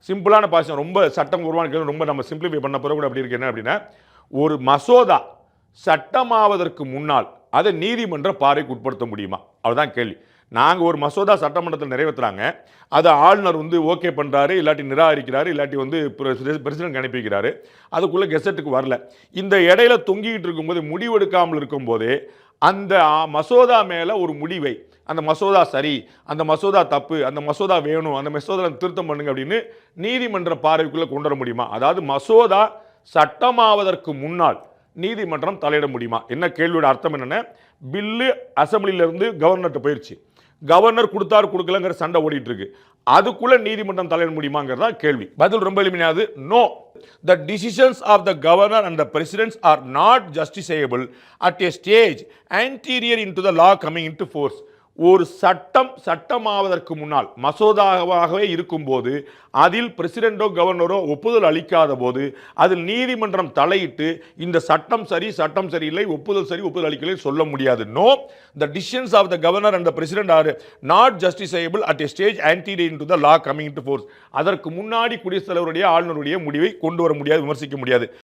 சிம்பிளான பாசிஷன் ரொம்ப சட்டம் உருவான ரொம்ப நம்ம சிம்பிளிஃபை பண்ண பிறகு கூட அப்படி இருக்கு என்ன அப்படின்னா ஒரு மசோதா சட்டமாவதற்கு முன்னால் அதை நீதிமன்ற பார்வைக்கு உட்படுத்த முடியுமா அதுதான் கேள்வி. நாங்கள் ஒரு மசோதா சட்டமன்றத்தில் நிறைவேற்றுறாங்க, அதை ஆளுநர் ஓகே பண்ணுறாரு, இல்லாட்டி நிராகரிக்கிறாரு, இல்லாட்டி பிரசிடென்ட் அனுப்பி வைக்கிறாரு, அதுக்குள்ளே கெசட்டுக்கு வரல. இந்த இடையில தொங்கிக்கிட்டு இருக்கும்போது முடிவெடுக்காமல் இருக்கும்போதே அந்த மசோதா மேலே ஒரு முடிவை, அந்த மசோதா சரி, அந்த மசோதா தப்பு, அந்த மசோதா வேணும், அந்த மசோதா திருத்தம் பண்ணுங்க அப்படின்னு நீதிமன்ற பார்வைக்குள்ளே கொண்டு வர முடியுமா? அதாவது மசோதா சட்டமாவதற்கு முன்னால் நீதிமன்றம் தலையிட முடியுமா? என்ன கேள்வியோட அர்த்தம் என்னன்னா, பில்லு அசம்பிளிலிருந்து கவர்னர்கிட்ட போயிடுச்சு, கவர்னர் கொடுத்தாரு கொடுக்கலங்கிற சண்டை ஓடிட்டு இருக்கு, அதுக்குள்ள நீதிமன்றம் தலையிட முடியுமாங்கிறதா கேள்வி. பதில் ரொம்ப எளிமையானது, no. The decisions of the governor and the presidents are not justiciable at a stage anterior into the law coming into force. ஒரு சட்டமாவதற்கு முன்னால் மசோதாவாகவே இருக்கும்போது அதில் பிரசிடென்டோ கவர்னரோ ஒப்புதல் அளிக்காத போது அதில் நீதிமன்றம் தலையிட்டு இந்த சட்டம் சரி சட்டம் சரியில்லை, ஒப்புதல் சரி ஒப்புதல் அளிக்கலை சொல்ல முடியாது. No, the decisions of the governor and the president are not justiciable at a stage anterior into the law coming into force. அதற்கு முன்னாடி குடியரசுத் தலைவருடைய ஆளுநருடைய முடிவை கொண்டு வர முடியாது, விமர்சிக்க முடியாது.